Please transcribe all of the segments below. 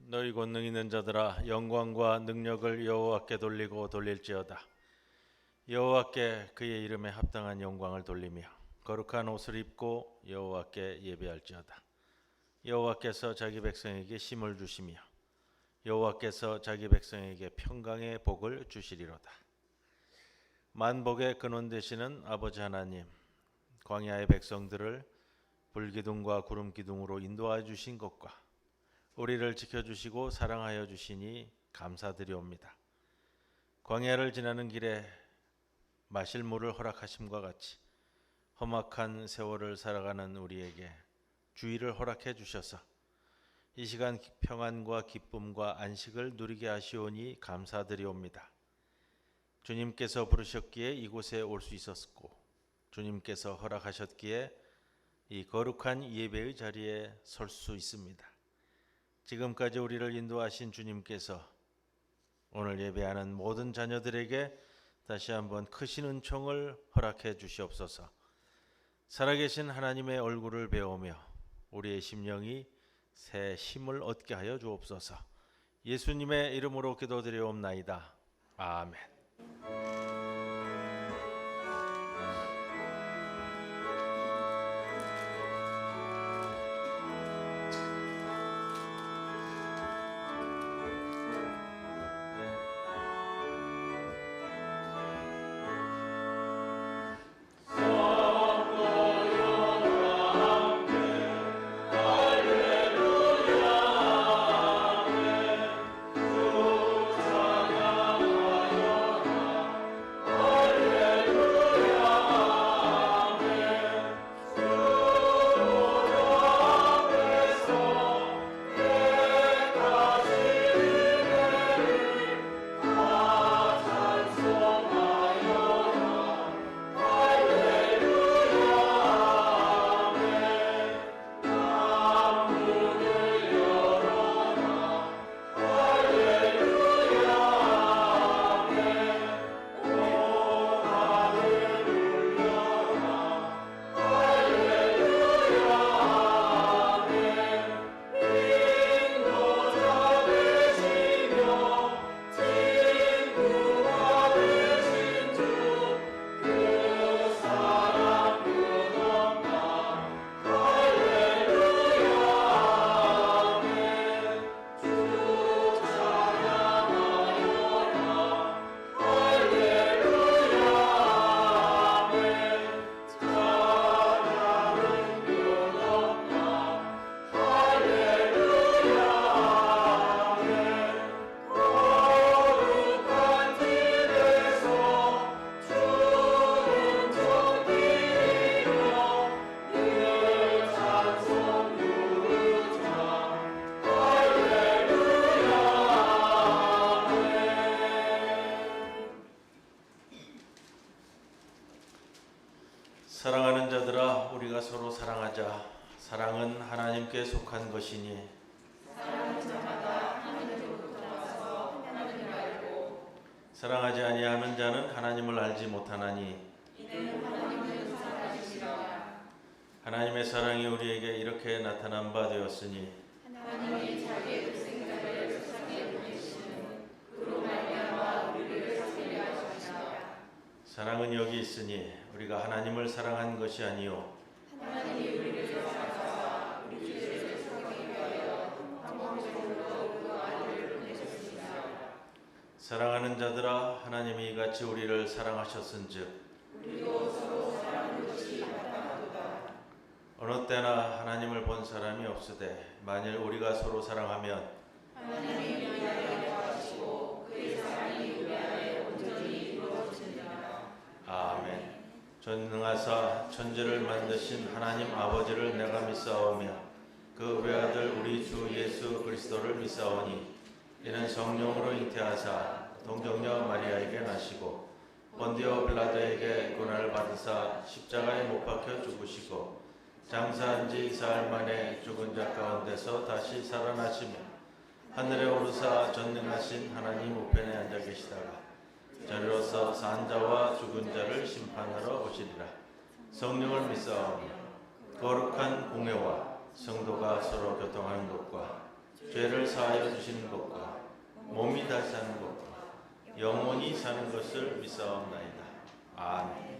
너희 권능 있는 자들아 영광과 능력을 여호와께 돌리고 돌릴지어다. 여호와께 그의 이름에 합당한 영광을 돌리며 거룩한 옷을 입고 여호와께 예배할지어다. 여호와께서 자기 백성에게 힘을 주시며 여호와께서 자기 백성에게 평강의 복을 주시리로다. 만복의 근원 되시는 아버지 하나님, 광야의 백성들을 불기둥과 구름기둥으로 인도하여 주신 것과 우리를 지켜주시고 사랑하여 주시니 감사드리옵니다. 광야를 지나는 길에 마실 물을 허락하심과 같이 험악한 세월을 살아가는 우리에게 주의를 허락해 주셔서 이 시간 평안과 기쁨과 안식을 누리게 하시오니 감사드리옵니다. 주님께서 부르셨기에 이곳에 올 수 있었고 주님께서 허락하셨기에 이 거룩한 예배의 자리에 설 수 있습니다. 지금까지 우리를 인도하신 주님께서 오늘 예배하는 모든 자녀들에게 다시 한번 크신 은총을 허락해 주시옵소서. 살아계신 하나님의 얼굴을 배우며 우리의 심령이 새 힘을 얻게 하여 주옵소서. 예수님의 이름으로 기도드리옵나이다. 아멘. 사랑하는 자들아 우리가 서로 사랑하자. 사랑은 하나님께 속한 것이니 사랑하지 아니하는 자는 하나님을 알지 못하나니 하나님의 사랑이 우리에게 이렇게 나타난 바 되었으니 하나님이 자기의 독생자를 세상에 보내시는 그로 말미암아 우리를 살게 하셨습니다. 사랑은 여기 있으니 우리가 하나님을 사랑한 것이 아니요 하나님이 우리를 사랑하사 우리 죄를 사하기 위하여 방법적으로 그 아들을 보내셨습니다. 사랑하는 자들아 하나님이 이같이 우리를 사랑하셨은즉 우리도 서로 사랑하는 것이 마땅하도다. 어느 때나 하나님을 본 사람이 없으되 만일 우리가 서로 사랑하면 하나님이 우리 안에 거하시고 그의 사랑이 우리 안에 온전히 이루어지느니라. 아멘. 전능하사 천지를 만드신 하나님 아버지를 내가 믿사오며 그 외아들 우리 주 예수 그리스도를 믿사오니 이는 성령으로 잉태하사 동정녀 마리아에게 나시고 본디오 빌라도에게 고난을 받으사 십자가에 못 박혀 죽으시고 장사한 지 사흘 만에 죽은 자 가운데서 다시 살아나시며 하늘에 오르사 전능하신 하나님 우편에 앉아 계시다가 저리로서 산 자와 죽은 자를 심판하러 오시리라. 성령을 믿사오며 거룩한 공회와 성도가 서로 교통하는 것과 죄를 사하여 주시는 것과 몸이 다시 사는 것과 영원히 사는 것을 믿사옵나이다. 아멘.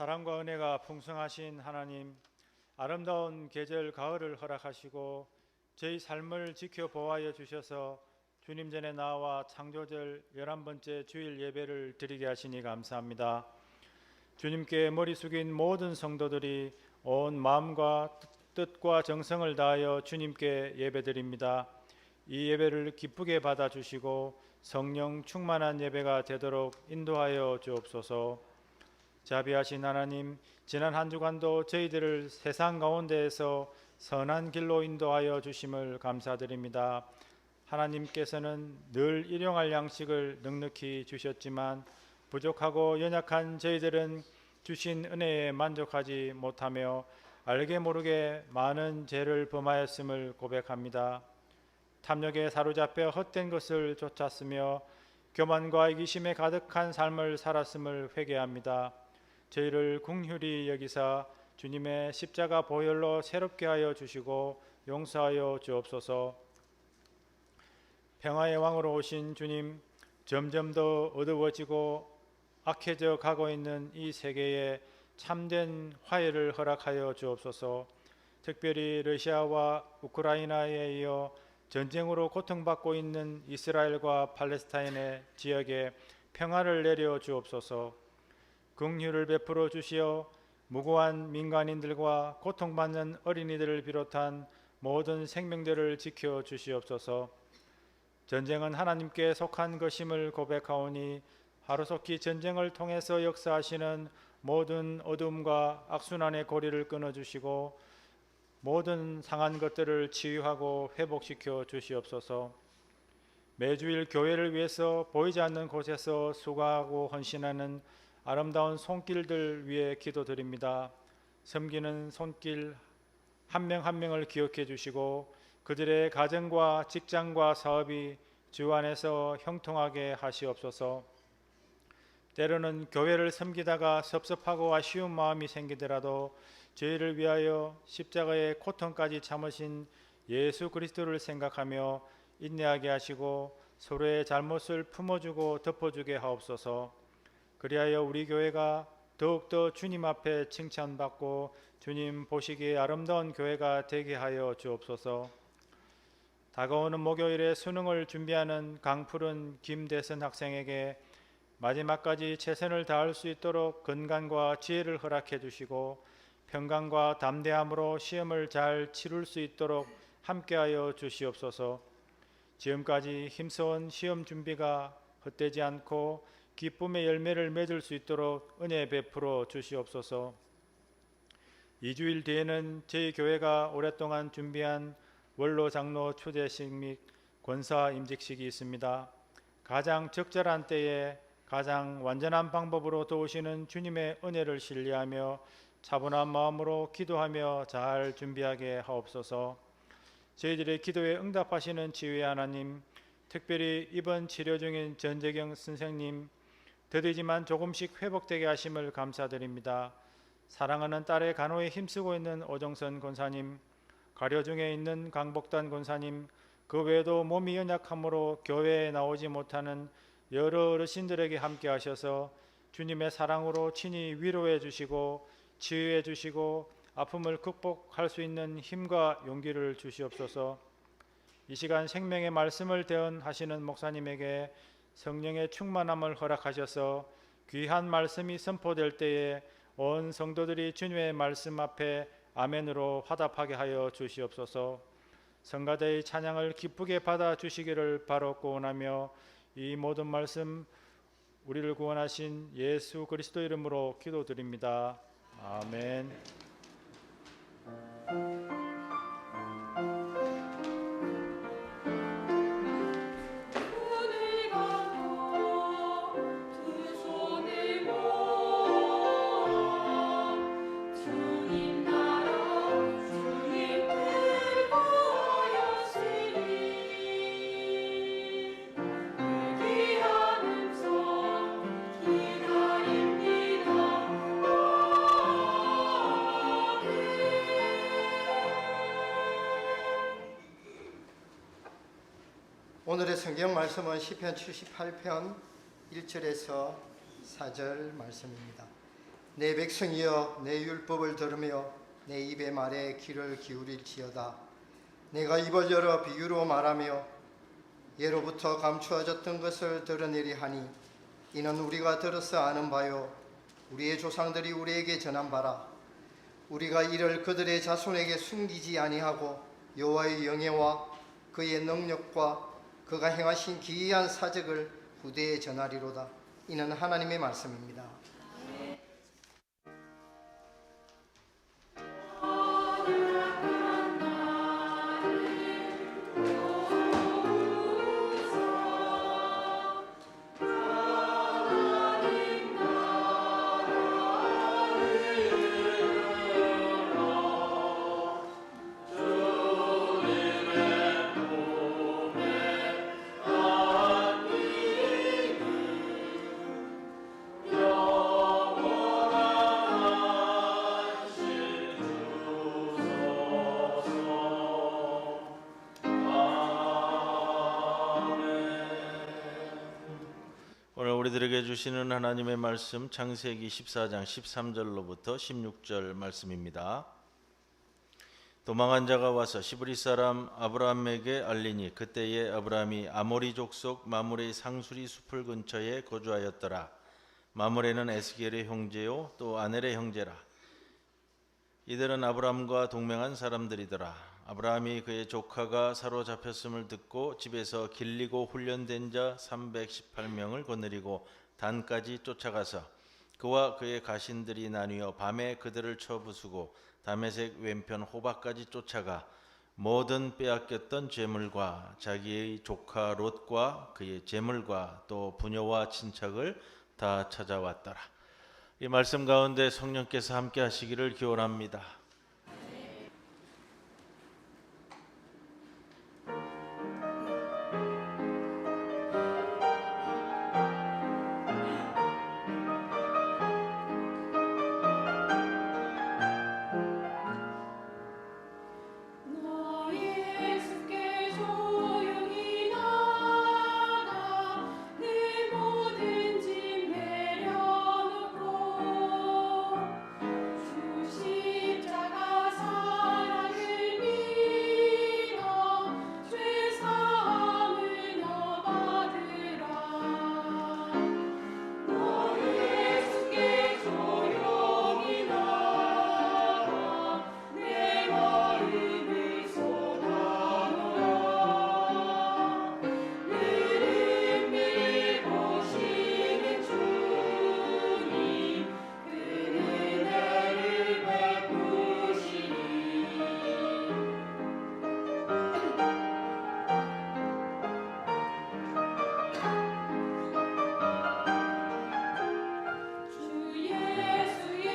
사랑과 은혜가 풍성하신 하나님, 아름다운 계절 가을을 허락하시고 저희 삶을 지켜보아여 주셔서 주님 전에 나와 창조절 11번째 주일 예배를 드리게 하시니 감사합니다. 주님께 머리 숙인 모든 성도들이 온 마음과 뜻과 정성을 다하여 주님께 예배드립니다. 이 예배를 기쁘게 받아주시고 성령 충만한 예배가 되도록 인도하여 주옵소서. 자비하신 하나님, 지난 한 주간도 저희들을 세상 가운데에서 선한 길로 인도하여 주심을 감사드립니다. 하나님께서는 늘 일용할 양식을 넉넉히 주셨지만 부족하고 연약한 저희들은 주신 은혜에 만족하지 못하며 알게 모르게 많은 죄를 범하였음을 고백합니다. 탐욕에 사로잡혀 헛된 것을 쫓았으며 교만과 이기심에 가득한 삶을 살았음을 회개합니다. 저희를 긍휼히 여기사 주님의 십자가 보혈로 새롭게 하여 주시고 용서하여 주옵소서. 평화의 왕으로 오신 주님, 점점 더 어두워지고 악해져 가고 있는 이 세계에 참된 화해를 허락하여 주옵소서. 특별히 러시아와 우크라이나에 이어 전쟁으로 고통받고 있는 이스라엘과 팔레스타인의 지역에 평화를 내려 주옵소서. 긍휼을 베풀어 주시어 무고한 민간인들과 고통받는 어린이들을 비롯한 모든 생명들을 지켜 주시옵소서. 전쟁은 하나님께 속한 것임을 고백하오니 하루속히 전쟁을 통해서 역사하시는 모든 어둠과 악순환의 고리를 끊어주시고 모든 상한 것들을 치유하고 회복시켜 주시옵소서. 매주일 교회를 위해서 보이지 않는 곳에서 수고하고 헌신하는 아름다운 손길들 위해 기도드립니다. 섬기는 손길 한 명 한 명을 기억해 주시고 그들의 가정과 직장과 사업이 주 안에서 형통하게 하시옵소서. 때로는 교회를 섬기다가 섭섭하고 아쉬운 마음이 생기더라도 저희를 위하여 십자가의 고통까지 참으신 예수 그리스도를 생각하며 인내하게 하시고 서로의 잘못을 품어주고 덮어주게 하옵소서. 그리하여 우리 교회가 더욱더 주님 앞에 칭찬받고 주님 보시기에 아름다운 교회가 되게 하여 주옵소서. 다가오는 목요일에 수능을 준비하는 강푸른 김대선 학생에게 마지막까지 최선을 다할 수 있도록 건강과 지혜를 허락해 주시고 평강과 담대함으로 시험을 잘 치룰 수 있도록 함께하여 주시옵소서. 지금까지 힘써온 시험 준비가 헛되지 않고 기쁨의 열매를 맺을 수 있도록 은혜 베풀어 주시옵소서. 2주일 뒤에는 저희 교회가 오랫동안 준비한 원로 장로 추대식 및 권사 임직식이 있습니다. 가장 적절한 때에 가장 완전한 방법으로 도우시는 주님의 은혜를 신뢰하며 차분한 마음으로 기도하며 잘 준비하게 하옵소서. 저희들의 기도에 응답하시는 지휘의 하나님, 특별히 이번 치료 중인 전재경 선생님 더디지만 조금씩 회복되게 하심을 감사드립니다. 사랑하는 딸의 간호에 힘쓰고 있는 오정선 권사님, 가려 중에 있는 강복단 권사님, 그 외에도 몸이 연약함으로 교회에 나오지 못하는 여러 어르신들에게 함께 하셔서 주님의 사랑으로 친히 위로해 주시고 치유해 주시고 아픔을 극복할 수 있는 힘과 용기를 주시옵소서. 이 시간 생명의 말씀을 대언하시는 목사님에게 성령의 충만함을 허락하셔서 귀한 말씀이 선포될 때에 온 성도들이 주님의 말씀 앞에 아멘으로 화답하게 하여 주시옵소서. 성가대의 찬양을 기쁘게 받아 주시기를 바라고 원하며 이 모든 말씀 우리를 구원하신 예수 그리스도 이름으로 기도드립니다. 아멘. 오늘의 성경 말씀은 시편 78편 1절에서 4절 말씀입니다. 내 백성이여 내 율법을 들으며 내 입의 말에 귀를 기울일지어다. 내가 입을 열어 비유로 말하며 예로부터 감추어졌던 것을 드러내리 하니 이는 우리가 들어서 아는 바요 우리의 조상들이 우리에게 전한 바라. 우리가 이를 그들의 자손에게 숨기지 아니하고 여호와의 영예와 그의 능력과 그가 행하신 기이한 사적을 후대에 전하리로다. 이는 하나님의 말씀입니다. 우리들에게 주시는 하나님의 말씀 창세기 14장 13절로부터 16절 말씀입니다. 도망한 자가 와서 시브리 사람 아브라함에게 알리니 그때에 아브라함이 아모리 족속 마므레의 상수리 숲을 근처에 거주하였더라. 마므레는 에스겔의 형제요 또 아넬의 형제라. 이들은 아브라함과 동맹한 사람들이더라. 아브라함이 그의 조카가 사로잡혔음을 듣고 집에서 길리고 훈련된 자 318명을 거느리고 단까지 쫓아가서 그와 그의 가신들이 나뉘어 밤에 그들을 쳐 부수고 다메섹 왼편 호박까지 쫓아가 모든 빼앗겼던 재물과 자기의 조카 롯과 그의 재물과 또 부녀와 친척을 다 찾아왔더라. 이 말씀 가운데 성령께서 함께 하시기를 기원합니다. 너의 주께 조용히 나가 내 모든 짐 내려놓고 주 십자가 사랑을 믿어 죄 사함을 너 받으라. 너의 주께 조용히 나가 내 마음을 쏟아놓으라. 은밀히 보시는 주님 그는 은혜를 베푸시니 주 예수의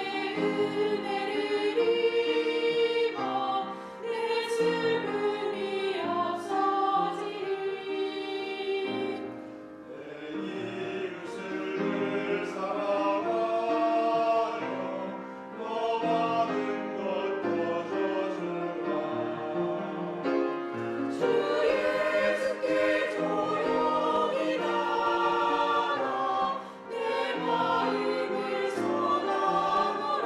은혜를 입어 내 슬픔이 없어지리. 주 예수께 조용히 나가 내 마음을 쏟아놓으라.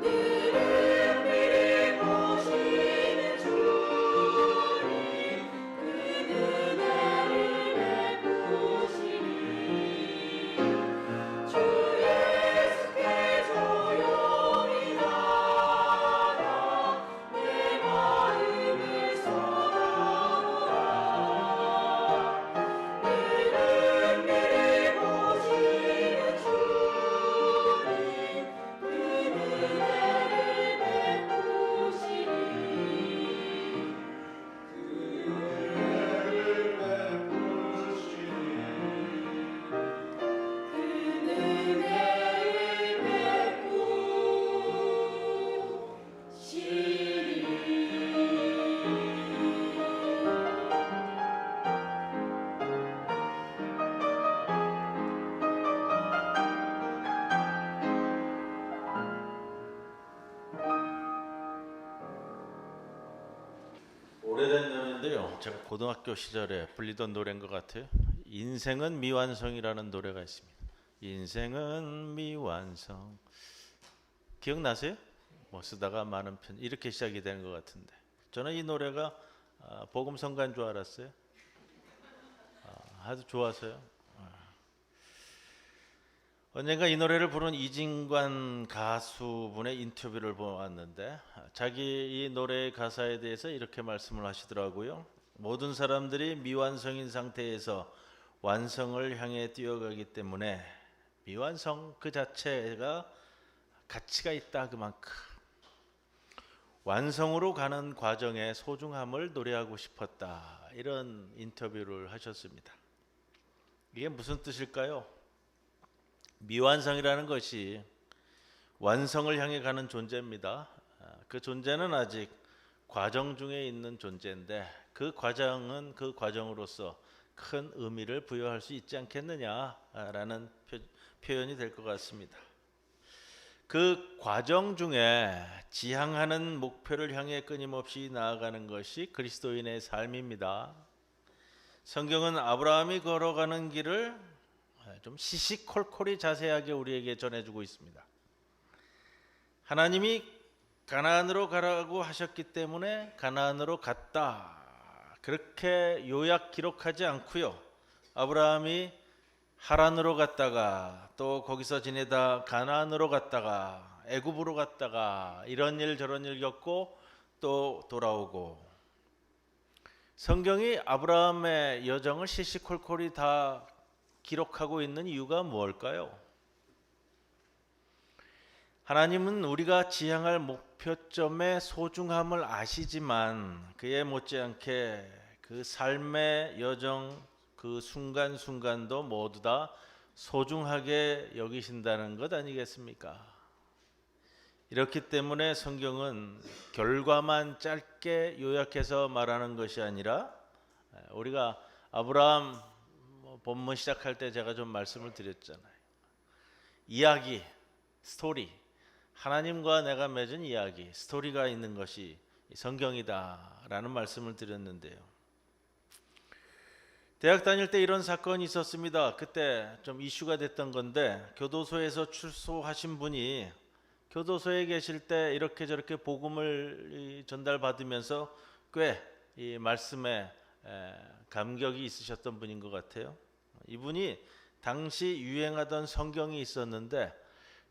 늘 은밀히 보시는 주님 그는 은혜를 베푸시니 주 예수께 조용히 나가 내 마음을 쏟아놓으라. 늘 은밀히 보시는 주님 그는 은혜를 오래된 노래인데요. 제가 고등학교 시절에 불리던 노래인 것 같아요. 인생은 미완성이라는 노래가 있습니다. 인생은 미완성. 기억나세요? 뭐 쓰다가 많은 편 이렇게 시작이 되는 것 같은데 저는 이 노래가 복음성가인 줄 알았어요. 아주 좋아서요. 언젠가 이 노래를 부른 이진관 가수분의 인터뷰를 보았는데 자기 이 노래의 가사에 대해서 이렇게 말씀을 하시더라고요. 모든 사람들이 미완성인 상태에서 완성을 향해 뛰어가기 때문에 미완성 그 자체가 가치가 있다 그만큼 완성으로 가는 과정의 소중함을 노래하고 싶었다 이런 인터뷰를 하셨습니다. 이게 무슨 뜻일까요? 미완성이라는 것이 완성을 향해 가는 존재입니다. 그 존재는 아직 과정 중에 있는 존재인데 그 과정은 그 과정으로서 큰 의미를 부여할 수 있지 않겠느냐라는 표현이 될 것 같습니다. 그 과정 중에 지향하는 목표를 향해 끊임없이 나아가는 것이 그리스도인의 삶입니다. 성경은 아브라함이 걸어가는 길을 좀 시시콜콜이 자세하게 우리에게 전해주고 있습니다. 하나님이 가나안으로 가라고 하셨기 때문에 가나안으로 갔다. 그렇게 요약 기록하지 않고요. 아브라함이 하란으로 갔다가 또 거기서 지내다 가나안으로 갔다가 애굽으로 갔다가 이런 일 저런 일 겪고 또 돌아오고, 성경이 아브라함의 여정을 시시콜콜이 다 기록하고 있는 이유가 무엇일까요? 하나님은 우리가 지향할 목표점의 소중함을 아시지만 그에 못지않게 그 삶의 여정, 그 순간순간도 모두 다 소중하게 여기신다는 것 아니겠습니까? 이렇기 때문에 성경은 결과만 짧게 요약해서 말하는 것이 아니라, 우리가 아브라함 본문 시작할 때 제가 좀 말씀을 드렸잖아요. 이야기, 스토리, 하나님과 내가 맺은 이야기, 스토리가 있는 것이 성경이다라는 말씀을 드렸는데요. 대학 다닐 때 이런 사건이 있었습니다. 그때 좀 이슈가 됐던 건데, 교도소에서 출소하신 분이 교도소에 계실 때 이렇게 저렇게 복음을 전달받으면서 꽤 이 말씀에 감격이 있으셨던 분인 것 같아요. 이분이 당시 유행하던 성경이 있었는데,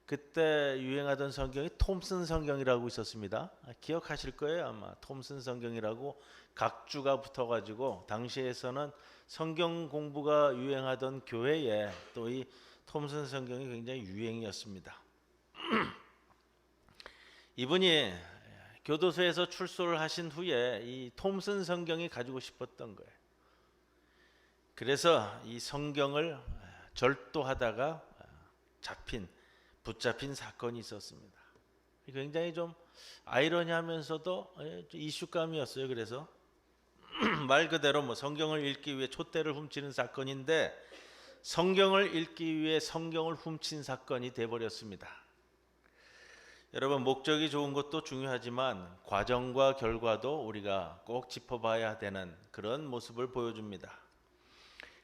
그때 유행하던 성경이 톰슨 성경이라고 있었습니다. 기억하실 거예요 아마. 톰슨 성경이라고 각주가 붙어가지고 당시에서는 성경 공부가 유행하던 교회에 또 이 톰슨 성경이 굉장히 유행이었습니다. 이분이 교도소에서 출소를 하신 후에 이 톰슨 성경이 가지고 싶었던 거예요. 그래서 이 성경을 절도하다가 붙잡힌 사건이 있었습니다. 굉장히 좀 아이러니하면서도 이슈감이었어요. 그래서 말 그대로 뭐 성경을 읽기 위해 촛대를 훔치는 사건인데, 성경을 읽기 위해 성경을 훔친 사건이 돼버렸습니다. 여러분, 목적이 좋은 것도 중요하지만 과정과 결과도 우리가 꼭 짚어봐야 되는 그런 모습을 보여줍니다.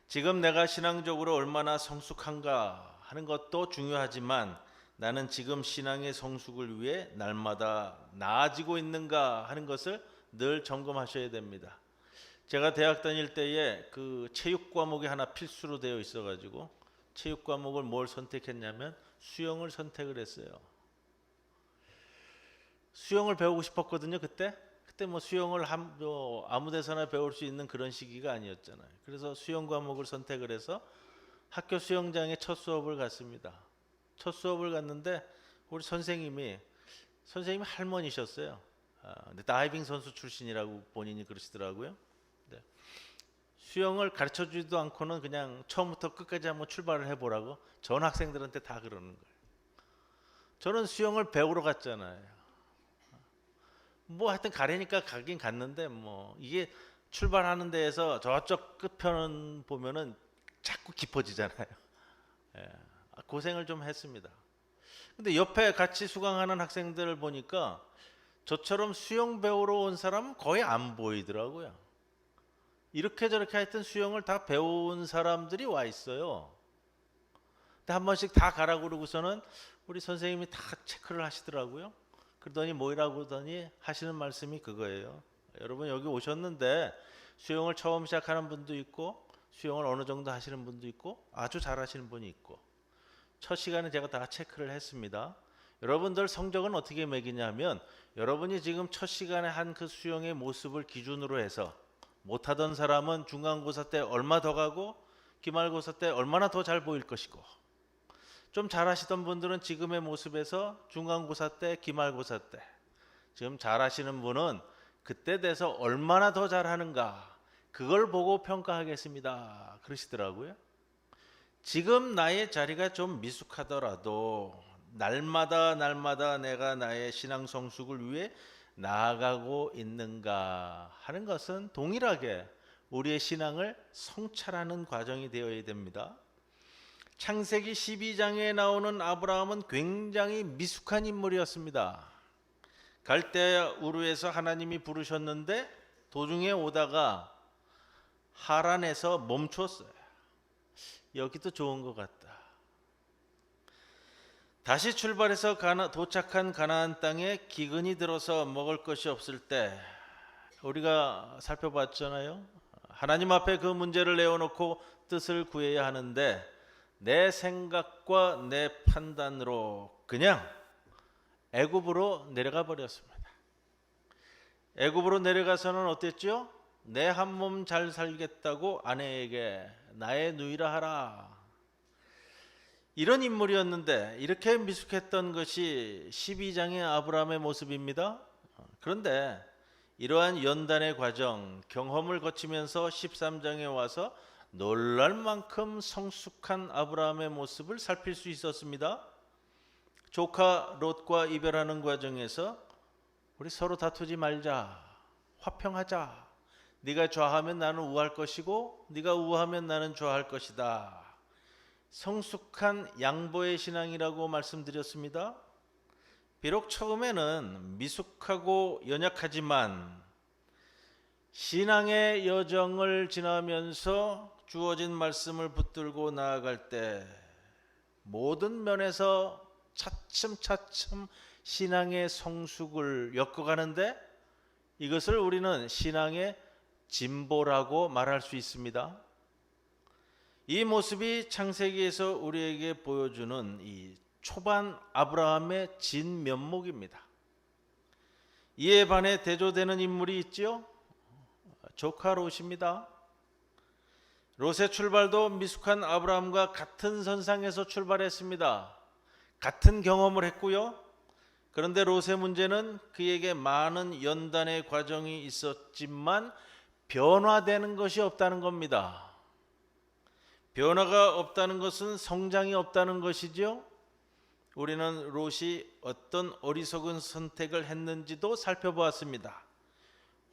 지금 내가 신앙적으로 얼마나 성숙한가 하는 것도 중요하지만, 나는 지금 신앙의 성숙을 위해 날마다 나아지고 있는가 하는 것을 늘 점검하셔야 됩니다. 제가 대학 다닐 때에 그 체육 과목이 하나 필수로 되어 있어가지고 체육 과목을 뭘 선택했냐면 수영을 선택을 했어요. 수영을 배우고 싶었거든요. 그때 뭐 수영을 아무 데서나 배울 수 있는 그런 시기가 아니었잖아요. 그래서 수영 과목을 선택을 해서 학교 수영장에 첫 수업을 갔습니다. 첫 수업을 갔는데 우리 선생님이 할머니셨어요. 근데 다이빙 선수 출신이라고 본인이 그러시더라고요. 수영을 가르쳐주지도 않고는 그냥 처음부터 끝까지 한번 출발을 해보라고 전 학생들한테 다 그러는 거예요. 저는 수영을 배우러 갔잖아요. 뭐 하여튼 가려니까 가긴 갔는데, 뭐 이게 출발하는 데에서 저쪽 끝편은 보면은 자꾸 깊어지잖아요. 고생을 좀 했습니다. 근데 옆에 같이 수강하는 학생들을 보니까 저처럼 수영 배우러 온 사람은 거의 안 보이더라고요. 이렇게 저렇게 하여튼 수영을 다 배운 사람들이 와 있어요. 근데 한 번씩 다 가라고 그러고서는 우리 선생님이 다 체크를 하시더라고요. 그러더니 뭐라고 하더니 하시는 말씀이 그거예요. 여러분, 여기 오셨는데 수영을 처음 시작하는 분도 있고 수영을 어느 정도 하시는 분도 있고 아주 잘하시는 분이 있고, 첫 시간에 제가 다 체크를 했습니다. 여러분들 성적은 어떻게 매기냐면, 여러분이 지금 첫 시간에 한 그 수영의 모습을 기준으로 해서 못하던 사람은 중간고사 때 얼마 더 가고 기말고사 때 얼마나 더 잘 보일 것이고, 좀 잘하시던 분들은 지금의 모습에서 중간고사 때 기말고사 때, 지금 잘하시는 분은 그때 돼서 얼마나 더 잘하는가 그걸 보고 평가하겠습니다 그러시더라고요. 지금 나의 자리가 좀 미숙하더라도 날마다 내가 나의 신앙 성숙을 위해 나아가고 있는가 하는 것은 동일하게 우리의 신앙을 성찰하는 과정이 되어야 됩니다. 창세기 12장에 나오는 아브라함은 굉장히 미숙한 인물이었습니다. 갈대아 우르에서 하나님이 부르셨는데 도중에 오다가 하란에서 멈췄어요. 여기도 좋은 것 같다. 다시 출발해서 도착한 가나안 땅에 기근이 들어서 먹을 것이 없을 때 우리가 살펴봤잖아요. 하나님 앞에 그 문제를 내어놓고 뜻을 구해야 하는데 내 생각과 내 판단으로 그냥 애굽으로 내려가 버렸습니다. 애굽으로 내려가서는 어땠죠? 내 한 몸 잘 살겠다고 아내에게 나의 누이라 하라. 이런 인물이었는데 이렇게 미숙했던 것이 12장의 아브라함의 모습입니다. 그런데 이러한 연단의 과정, 경험을 거치면서 13장에 와서 놀랄 만큼 성숙한 아브라함의 모습을 살필 수 있었습니다. 조카 롯과 이별하는 과정에서 우리 서로 다투지 말자, 화평하자. 네가 좌하면 나는 우할 것이고 네가 우하면 나는 좌할 것이다. 성숙한 양보의 신앙이라고 말씀드렸습니다. 비록 처음에는 미숙하고 연약하지만 신앙의 여정을 지나면서 주어진 말씀을 붙들고 나아갈 때 모든 면에서 차츰차츰 신앙의 성숙을 엮어가는데 이것을 우리는 신앙의 진보라고 말할 수 있습니다. 이 모습이 창세기에서 우리에게 보여주는 이 초반 아브라함의 진면목입니다. 이에 반해 대조되는 인물이 있지요. 조카 롯입니다. 롯의 출발도 미숙한 아브라함과 같은 선상에서 출발했습니다. 같은 경험을 했고요. 그런데 롯의 문제는 그에게 많은 연단의 과정이 있었지만 변화되는 것이 없다는 겁니다. 변화가 없다는 것은 성장이 없다는 것이죠. 우리는 롯이 어떤 어리석은 선택을 했는지도 살펴보았습니다.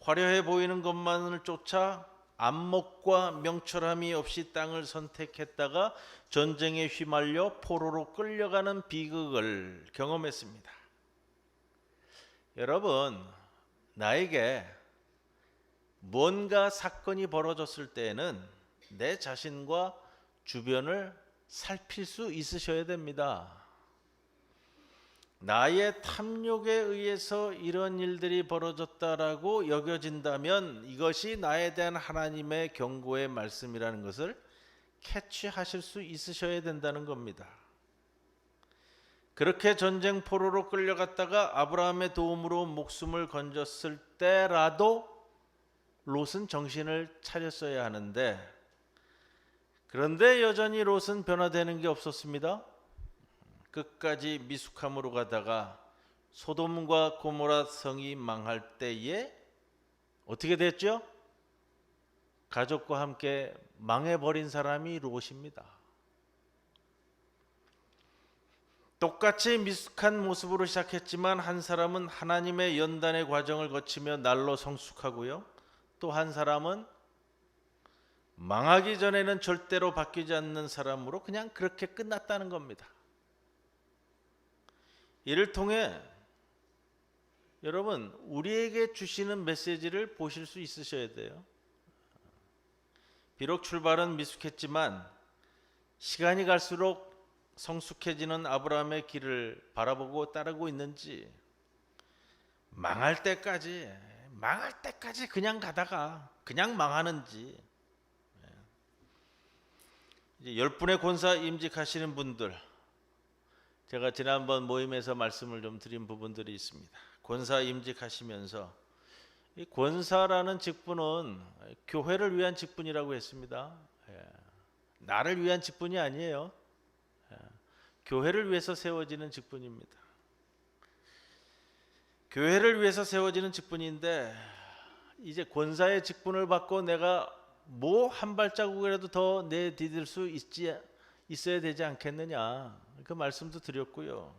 화려해 보이는 것만을 쫓아 안목과 명철함이 없이 땅을 선택했다가 전쟁에 휘말려 포로로 끌려가는 비극을 경험했습니다. 여러분, 나에게 뭔가 사건이 벌어졌을 때에는 내 자신과 주변을 살필 수 있으셔야 됩니다. 나의 탐욕에 의해서 이런 일들이 벌어졌다라고 여겨진다면 이것이 나에 대한 하나님의 경고의 말씀이라는 것을 캐치하실 수 있으셔야 된다는 겁니다. 그렇게 전쟁 포로로 끌려갔다가 아브라함의 도움으로 목숨을 건졌을 때라도 롯은 정신을 차렸어야 하는데 그런데 여전히 롯은 변화되는 게 없었습니다. 끝까지 미숙함으로 가다가 소돔과 고모라 성이 망할 때에 어떻게 됐죠? 가족과 함께 망해버린 사람이 롯입니다. 똑같이 미숙한 모습으로 시작했지만 한 사람은 하나님의 연단의 과정을 거치며 날로 성숙하고요. 또 한 사람은 망하기 전에는 절대로 바뀌지 않는 사람으로 그냥 그렇게 끝났다는 겁니다. 이를 통해 여러분 우리에게 주시는 메시지를 보실 수 있으셔야 돼요. 비록 출발은 미숙했지만 시간이 갈수록 성숙해지는 아브라함의 길을 바라보고 따르고 있는지 망할 때까지 그냥 가다가 그냥 망하는지 이제 10분의 권사 임직하시는 분들 제가 지난번 모임에서 말씀을 좀 드린 부분들이 있습니다. 권사 임직하시면서 이 권사라는 직분은 교회를 위한 직분이라고 했습니다. 나를 위한 직분이 아니에요. 교회를 위해서 세워지는 직분입니다. 교회를 위해서 세워지는 직분인데 이제 권사의 직분을 받고 내가 뭐 한 발자국이라도 더 내디딜 수 있어야 되지 않겠느냐 그 말씀도 드렸고요.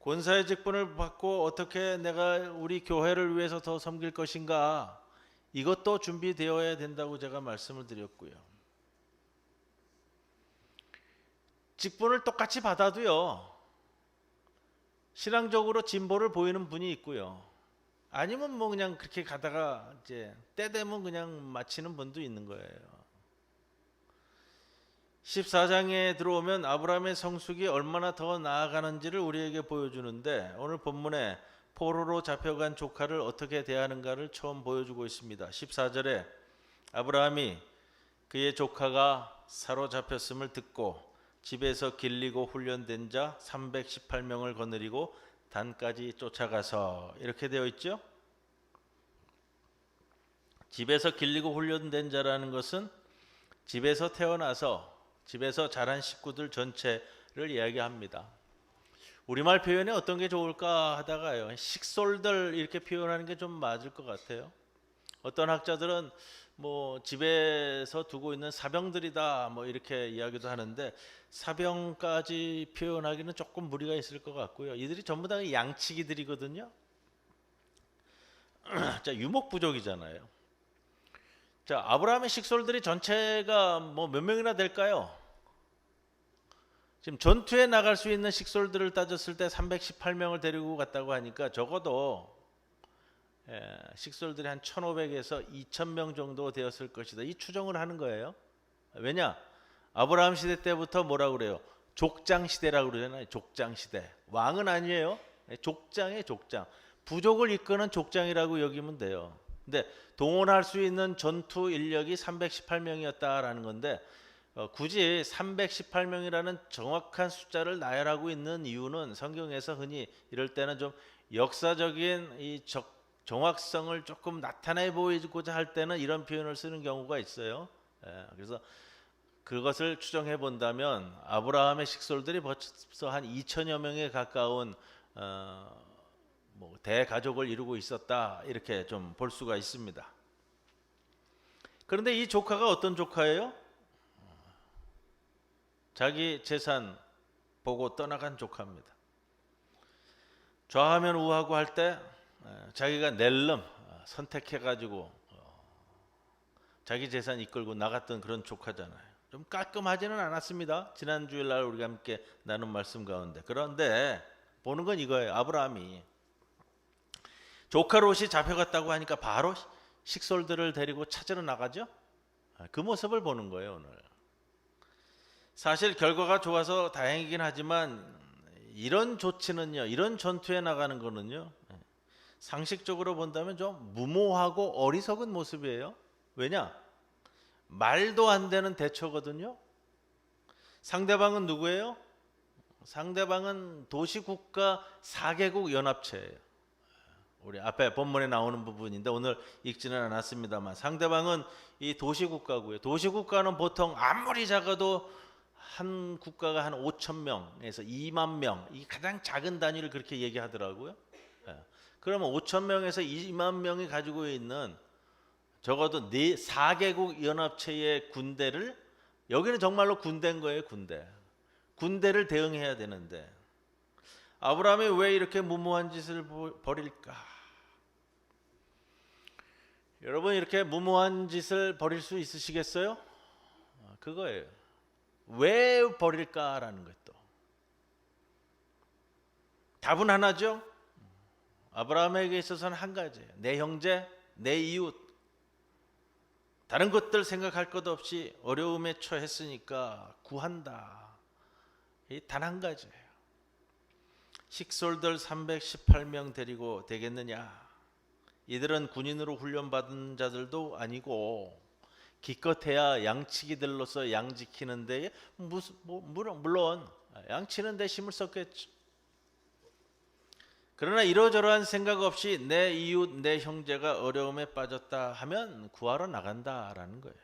권사의 직분을 받고 어떻게 내가 우리 교회를 위해서 더 섬길 것인가 이것도 준비되어야 된다고 제가 말씀을 드렸고요. 직분을 똑같이 받아도요 신앙적으로 진보를 보이는 분이 있고요. 아니면 뭐 그냥 그렇게 가다가 이제 때 되면 그냥 마치는 분도 있는 거예요. 14장에 들어오면 아브라함의 성숙이 얼마나 더 나아가는지를 우리에게 보여주는데 오늘 본문에 포로로 잡혀간 조카를 어떻게 대하는가를 처음 보여주고 있습니다. 14절에 아브라함이 그의 조카가 사로잡혔음을 듣고 집에서 길리고 훈련된 자 318명을 거느리고 단까지 쫓아가서, 이렇게 되어 있죠. 집에서 길리고 훈련된 자라는 것은 집에서 태어나서 집에서 자란 식구들 전체를 이야기합니다. 우리말 표현에 어떤 게 좋을까 하다가요, 식솔들 이렇게 표현하는 게 좀 맞을 것 같아요. 어떤 학자들은 뭐 집에서 두고 있는 사병들이다 뭐 이렇게 이야기도 하는데, 사병까지 표현하기는 조금 무리가 있을 것 같고요. 이들이 전부 다 양치기들이거든요. 자, 유목부족이잖아요. 자, 아브라함의 식솔들이 전체가 뭐 몇 명이나 될까요? 지금 전투에 나갈 수 있는 식솔들을 따졌을 때 318명을 데리고 갔다고 하니까 적어도 식솔들이 한 1,500에서 2,000명 정도 되었을 것이다, 이 추정을 하는 거예요. 왜냐? 아브라함 시대 때부터 뭐라고 그래요? 족장 시대라고 그러잖아요. 족장 시대. 왕은 아니에요. 족장이에요, 족장. 부족을 이끄는 족장이라고 여기면 돼요. 근데 동원할 수 있는 전투 인력이 318명이었다라는 건데, 굳이 318명이라는 정확한 숫자를 나열하고 있는 이유는 성경에서 흔히 이럴 때는 좀 역사적인 이 정확성을 조금 나타내 보이고자 할 때는 이런 표현을 쓰는 경우가 있어요. 그래서 그것을 추정해 본다면 아브라함의 식솔들이 벌써 한 2천여 명에 가까운 뭐 대가족을 이루고 있었다, 이렇게 좀 볼 수가 있습니다. 그런데 이 조카가 어떤 조카예요? 자기 재산 보고 떠나간 조카입니다. 좌하면 우하고 할 때 자기가 낼름 선택해가지고 자기 재산 이끌고 나갔던 그런 조카잖아요. 좀 깔끔하지는 않았습니다. 지난 주일날 우리가 함께 나눈 말씀 가운데. 그런데 보는 건 이거예요. 아브라함이 조카 롯이 잡혀갔다고 하니까 바로 식솔들을 데리고 찾으러 나가죠. 그 모습을 보는 거예요, 오늘. 사실 결과가 좋아서 다행이긴 하지만 이런 조치는요, 이런 전투에 나가는 거는요, 상식적으로 본다면 좀 무모하고 어리석은 모습이에요. 왜냐? 말도 안 되는 대처거든요. 상대방은 누구예요? 상대방은 도시국가 4개국 연합체예요. 우리 앞에 본문에 나오는 부분인데 오늘 읽지는 않았습니다만, 상대방은 이 도시국가고요. 도시국가는 보통 아무리 작아도 한 국가가 한 5,000명에서 2만 명, 이 가장 작은 단위를 그렇게 얘기하더라고요. 그러면 5,000명에서 2만 명이 가지고 있는 적어도 4개국 연합체의 군대를, 여기는 정말로 군대인 거예요, 군대를 대응해야 되는데 아브라함이 왜 이렇게 무모한 짓을 벌일까? 여러분, 이렇게 무모한 짓을 벌일 수 있으시겠어요? 그거예요. 왜 벌일까라는 것도 답은 하나죠. 아브라함에게 있어서는 한 가지예요. 내 형제, 내 이웃, 다른 것들 생각할 것 없이 어려움에 처했으니까 구한다. 이 단 한 가지예요. 식솔들 318명 데리고 되겠느냐? 이들은 군인으로 훈련받은 자들도 아니고 기껏해야 양치기들로서 양 지키는 데에 물론 양치는 데 힘을 썼겠죠. 그러나 이러저러한 생각 없이 내 이웃, 내 형제가 어려움에 빠졌다 하면 구하러 나간다라는 거예요.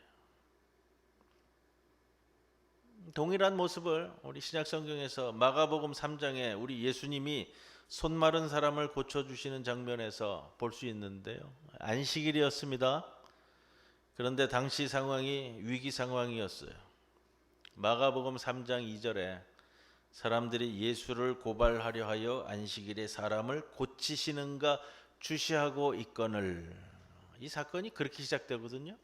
동일한 모습을 우리 신약 성경에서 마가복음 3장에 우리 예수님이 손 마른 사람을 고쳐주시는 장면에서 볼 수 있는데요. 안식일이었습니다. 그런데 당시 상황이 위기 상황이었어요. 마가복음 3장 2절에 사람들이 예수를 고발하려 하여 안식일에 사람을 고치시는가 주시하고 있거늘, 이 사건이 그렇게 시작되거든요.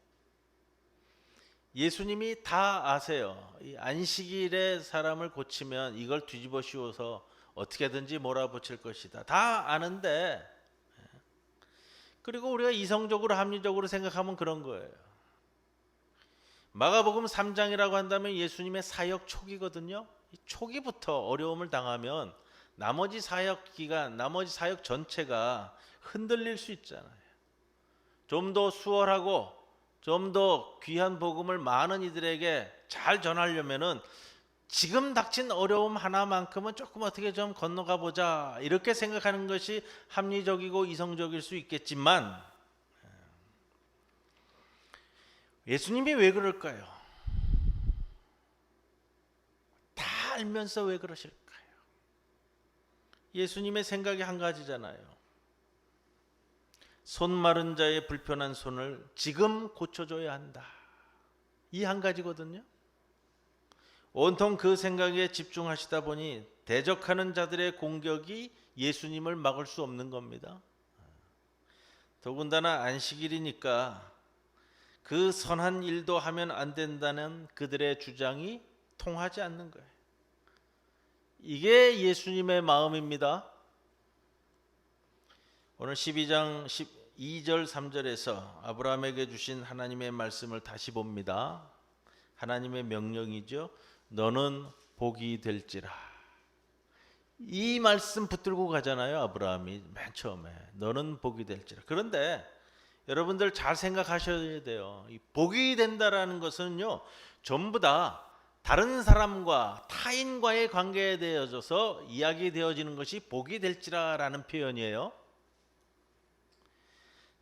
예수님이 다 아세요. 이 안식일에 사람을 고치면 이걸 뒤집어 씌워서 어떻게든지 몰아붙일 것이다. 다 아는데, 그리고 우리가 이성적으로 합리적으로 생각하면 그런 거예요. 마가복음 3장이라고 한다면 예수님의 사역 초기거든요. 이 초기부터 어려움을 당하면 나머지 사역 기간, 나머지 사역 전체가 흔들릴 수 있잖아요. 좀 더 수월하고 좀 더 귀한 복음을 많은 이들에게 잘 전하려면은 지금 닥친 어려움 하나만큼은 조금 어떻게 좀 건너가 보자, 이렇게 생각하는 것이 합리적이고 이성적일 수 있겠지만, 예수님이 왜 그럴까요? 다 알면서 왜 그러실까요? 예수님의 생각이 한 가지잖아요. 손 마른 자의 불편한 손을 지금 고쳐줘야 한다. 이 한 가지거든요. 온통 그 생각에 집중하시다 보니 대적하는 자들의 공격이 예수님을 막을 수 없는 겁니다. 더군다나 안식일이니까 그 선한 일도 하면 안 된다는 그들의 주장이 통하지 않는 거예요. 이게 예수님의 마음입니다. 오늘 12장 12절 3절에서 아브라함에게 주신 하나님의 말씀을 다시 봅니다. 하나님의 명령이죠. 너는 복이 될지라. 이 말씀 붙들고 가잖아요. 아브라함이 맨 처음에 너는 복이 될지라. 그런데 여러분들 잘 생각하셔야 돼요. 이 복이 된다라는 것은요, 전부 다 다른 사람과 타인과의 관계에 대해서 이야기되어지는 것이 복이 될지라라는 표현이에요.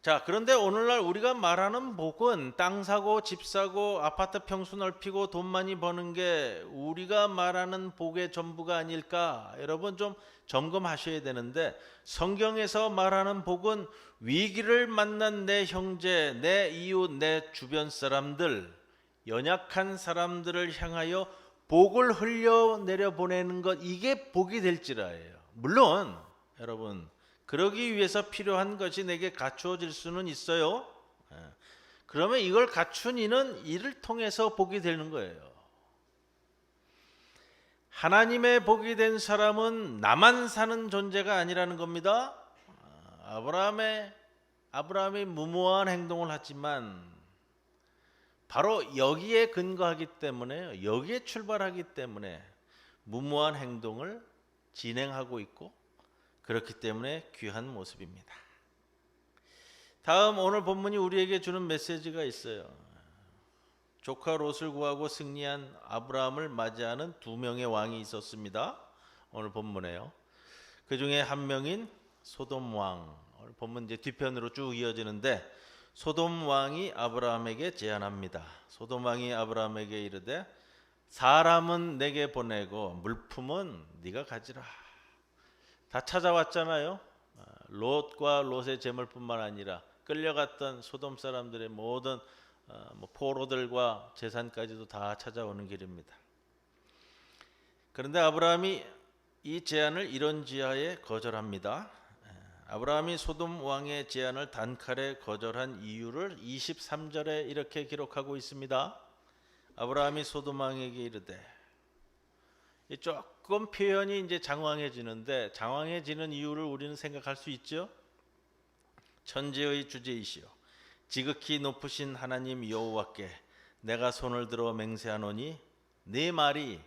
자, 그런데 오늘날 우리가 말하는 복은 땅 사고 집 사고 아파트 평수 넓히고 돈 많이 버는 게 우리가 말하는 복의 전부가 아닐까? 여러분 좀 점검하셔야 되는데, 성경에서 말하는 복은 위기를 만난 내 형제, 내 이웃, 내 주변 사람들, 연약한 사람들을 향하여 복을 흘려내려 보내는 것, 이게 복이 될지라예요. 물론 여러분, 그러기 위해서 필요한 것이 내게 갖추어질 수는 있어요. 그러면 이걸 갖춘 이는 이를 통해서 복이 되는 거예요. 하나님의 복이 된 사람은 나만 사는 존재가 아니라는 겁니다. 아브라함이 무모한 행동을 하지만 바로 여기에 근거하기 때문에, 여기에 출발하기 때문에 무모한 행동을 진행하고 있고, 그렇기 때문에 귀한 모습입니다. 다음 오늘 본문이 우리에게 주는 메시지가 있어요. 조카 롯을 구하고 승리한 아브라함을 맞이하는 두 명의 왕이 있었습니다. 오늘 본문에요. 그 중에 한 명인 소돔 왕. 오늘 본문 이제 뒤편으로 쭉 이어지는데, 소돔 왕이 아브라함에게 제안합니다. 소돔 왕이 아브라함에게 이르되 사람은 내게 보내고 물품은 네가 가지라. 다 찾아왔잖아요. 롯과 롯의 재물뿐만 아니라 끌려갔던 소돔 사람들의 모든 포로들과 재산까지도 다 찾아오는 길입니다. 그런데 아브라함이 이 제안을 이런지하에 거절합니다. 아브라함이 소돔 왕의 제안을 단칼에 거절한 이유를 23절에 이렇게 기록하고 있습니다. 아브라함이 소돔 왕에게 이르되, 조금 표현이 이제 장황해지는데, 장황해지는 이유를 우리는 생각할 수 있죠. 천지의 주제이시오 지극히 높으신 하나님 여호와께 내가 손을 들어 맹세하노니 네 말이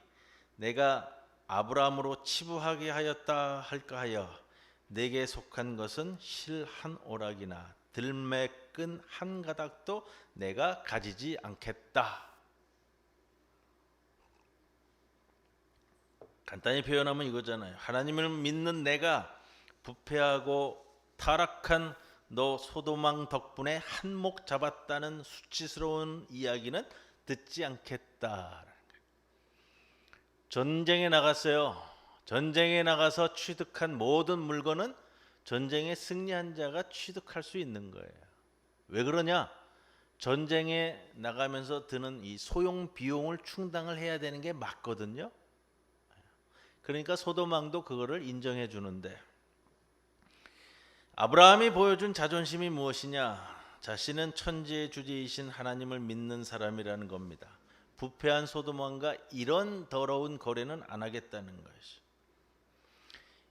내가 아브라함으로 치부하게 하였다 할까 하여 내게 속한 것은 실 한 오락이나 들매끈 한 가닥도 내가 가지지 않겠다. 간단히 표현하면 이거잖아요. 하나님을 믿는 내가 부패하고 타락한 너 소돔 왕 덕분에 한몫 잡았다는 수치스러운 이야기는 듣지 않겠다. 전쟁에 나갔어요. 전쟁에 나가서 취득한 모든 물건은 전쟁에 승리한 자가 취득할 수 있는 거예요. 왜 그러냐? 전쟁에 나가면서 드는 이 소용 비용을 충당을 해야 되는 게 맞거든요. 그러니까 소돔 왕도 그거를 인정해 주는데, 아브라함이 보여준 자존심이 무엇이냐? 자신은 천지의 주제이신 하나님을 믿는 사람이라는 겁니다. 부패한 소돔 왕과 이런 더러운 거래는 안 하겠다는 것이.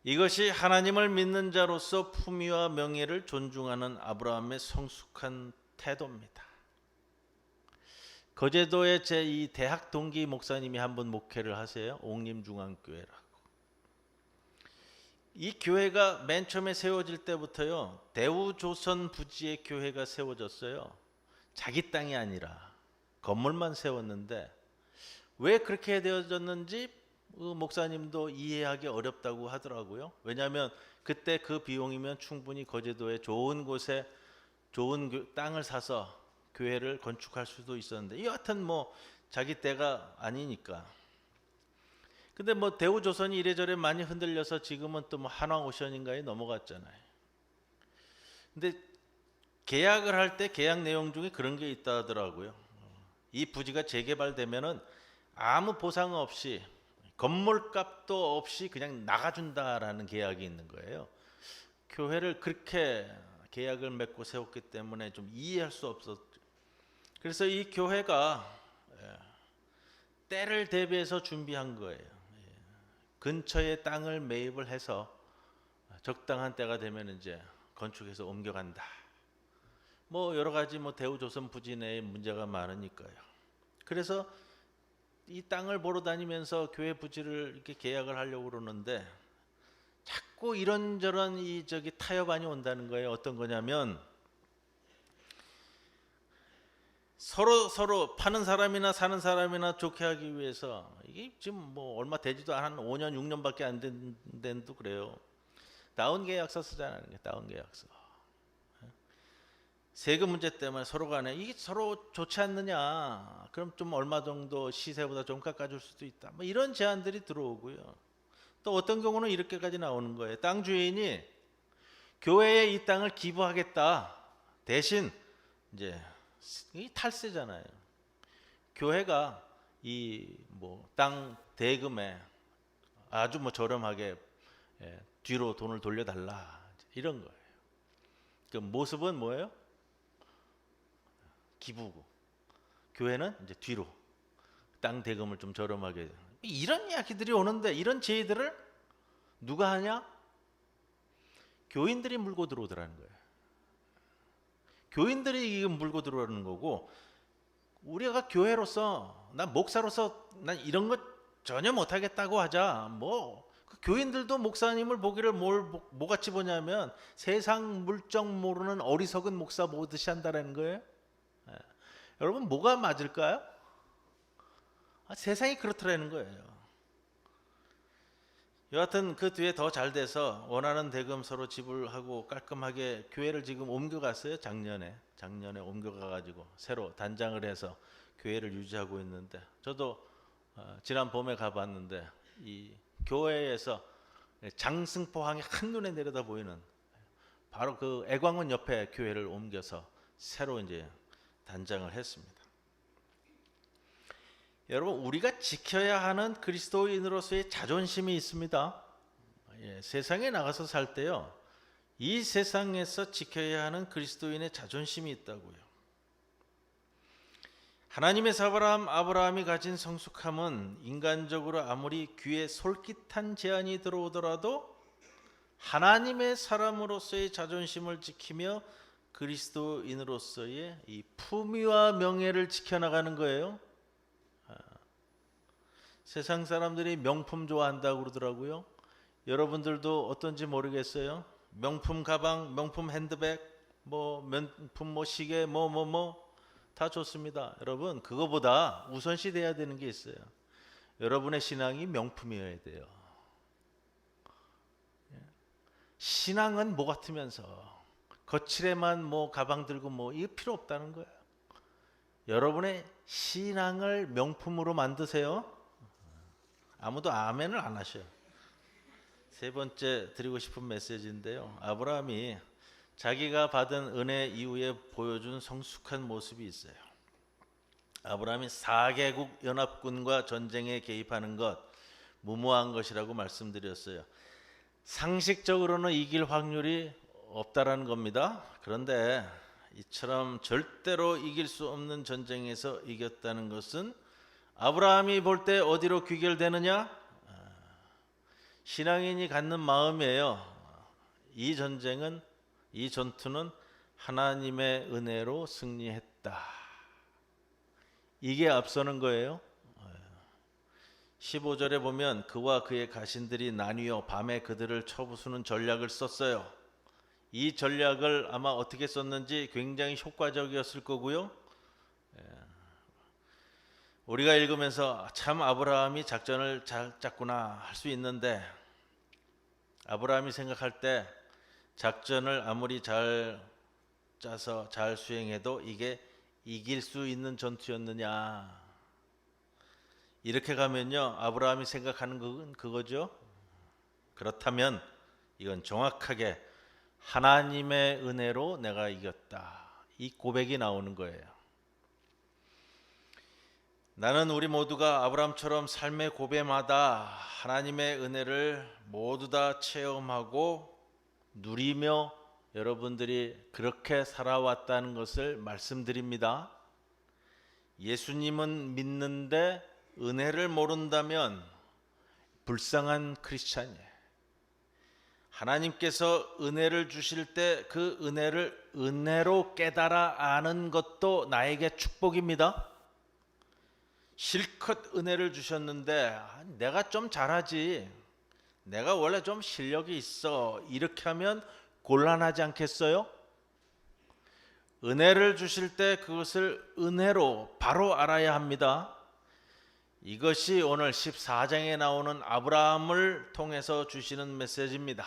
이것이 하나님을 믿는 자로서 품위와 명예를 존중하는 아브라함의 성숙한 태도입니다. 거제도에 제 이 대학 동기 목사님이 한 분 목회를 하세요. 옥림중앙교회라고. 이 교회가 맨 처음에 세워질 때부터요, 대우조선 부지의 교회가 세워졌어요. 자기 땅이 아니라 건물만 세웠는데 왜 그렇게 되어졌는지 목사님도 이해하기 어렵다고 하더라고요. 왜냐하면 그때 그 비용이면 충분히 거제도의 좋은 곳에 좋은 땅을 사서 교회를 건축할 수도 있었는데 여하튼 뭐 자기 때가 아니니까. 근데 뭐 대우조선이 이래저래 많이 흔들려서 지금은 또 뭐 한화오션인가에 넘어갔잖아요. 근데 계약을 할 때 계약 내용 중에 그런 게 있다 하더라고요. 이 부지가 재개발되면은 아무 보상 없이 건물값도 없이 그냥 나가준다라는 계약이 있는 거예요. 교회를 그렇게 계약을 맺고 세웠기 때문에 좀 이해할 수 없었죠. 그래서 이 교회가 때를 대비해서 준비한 거예요. 근처에 땅을 매입을 해서 적당한 때가 되면 이제 건축해서 옮겨간다. 뭐 여러 가지 뭐 대우조선 부지 내에 문제가 많으니까요. 그래서 이 땅을 보러 다니면서 교회 부지를 이렇게 계약을 하려고 그러는데 자꾸 이런저런 이 저기 타협안이 온다는 거예요. 어떤 거냐면 서로 파는 사람이나 사는 사람이나 좋게 하기 위해서 이게 지금 뭐 얼마 되지도 한 5년 6년밖에 안 된 데도 그래요. 다운 계약서 쓰잖아요. 다운 계약서. 세금 문제 때문에 서로 간에 이게 서로 좋지 않느냐. 그럼 좀 얼마 정도 시세보다 좀 깎아줄 수도 있다. 뭐 이런 제안들이 들어오고요. 또 어떤 경우는 이렇게까지 나오는 거예요. 땅 주인이 교회에 이 땅을 기부하겠다. 대신 이제 이 탈세잖아요. 교회가 이 뭐 땅 대금에 아주 뭐 저렴하게 뒤로 돈을 돌려달라 이런 거예요. 그 모습은 뭐예요? 기부고 교회는 이제 뒤로 땅 대금을 좀 저렴하게 이런 이야기들이 오는데 이런 제의들을 누가 하냐? 교인들이 물고 들어오더라는 거예요. 교인들이 이거 물고 들어오는 거고 우리가 교회로서 난 목사로서 난 이런 것 전혀 못하겠다고 하자. 뭐 그 교인들도 목사님을 보기를 뭐같이 보냐면 세상 물정 모르는 어리석은 목사 보듯이 한다는 거예요. 여러분 뭐가 맞을까요? 세상이 그렇더라는 거예요. 여하튼 그 뒤에 더 잘 돼서 원하는 대금 서로 지불하고 깔끔하게 교회를 지금 옮겨갔어요. 작년에 옮겨가가지고 새로 단장을 해서 교회를 유지하고 있는데 저도 지난 봄에 가봤는데 이 교회에서 장승포항이 한눈에 내려다 보이는 바로 그 애광원 옆에 교회를 옮겨서 새로 이제 단장을 했습니다. 여러분 우리가 지켜야 하는 그리스도인으로서의 자존심이 있습니다. 세상에 나가서 살 때요. 이 세상에서 지켜야 하는 그리스도인의 자존심이 있다고요. 하나님의 사람 아브라함이 가진 성숙함은 인간적으로 아무리 귀에 솔깃한 제안이 들어오더라도 하나님의 사람으로서의 자존심을 지키며 그리스도인으로서의 이 품위와 명예를 지켜나가는 거예요. 세상 사람들이 명품 좋아한다고 그러더라고요. 여러분들도 어떤지 모르겠어요. 명품 가방, 명품 핸드백, 뭐 명품 뭐 시계, 뭐 다 좋습니다. 여러분 그거보다 우선시 돼야 되는 게 있어요. 여러분의 신앙이 명품이어야 돼요. 신앙은 뭐 같으면서 거칠에만 뭐 가방 들고 뭐 이게 필요 없다는 거예요. 여러분의 신앙을 명품으로 만드세요. 아무도 아멘을 안 하셔요. 세 번째 드리고 싶은 메시지인데요. 아브라함이 자기가 받은 은혜 이후에 보여준 성숙한 모습이 있어요. 아브라함이 4개국 연합군과 전쟁에 개입하는 것 무모한 것이라고 말씀드렸어요. 상식적으로는 이길 확률이 없다라는 겁니다. 그런데 이처럼 절대로 이길 수 없는 전쟁에서 이겼다는 것은 아브라함이 볼 때 어디로 귀결되느냐? 신앙인이 갖는 마음이에요. 이 전쟁은 이 전투는 하나님의 은혜로 승리했다. 이게 앞서는 거예요. 15절에 보면 그와 그의 가신들이 나뉘어 밤에 그들을 쳐부수는 전략을 썼어요. 이 전략을 아마 어떻게 썼는지 굉장히 효과적이었을 거고요. 우리가 읽으면서 참 아브라함이 작전을 잘 짰구나 할 수 있는데, 아브라함이 생각할 때 작전을 아무리 잘 짜서 잘 수행해도 이게 이길 수 있는 전투였느냐, 이렇게 가면요 아브라함이 생각하는 건 그거죠. 그렇다면 이건 정확하게 하나님의 은혜로 내가 이겼다, 이 고백이 나오는 거예요. 나는 우리 모두가 아브라함처럼 삶의 고배마다 하나님의 은혜를 모두 다 체험하고 누리며 여러분들이 그렇게 살아왔다는 것을 말씀드립니다. 예수님은 믿는데 은혜를 모른다면 불쌍한 크리스찬이에요. 하나님께서 은혜를 주실 때 그 은혜를 은혜로 깨달아 아는 것도 나에게 축복입니다. 실컷 은혜를 주셨는데 내가 좀 잘하지, 내가 원래 좀 실력이 있어, 이렇게 하면 곤란하지 않겠어요? 은혜를 주실 때 그것을 은혜로 바로 알아야 합니다. 이것이 오늘 14장에 나오는 아브라함을 통해서 주시는 메시지입니다.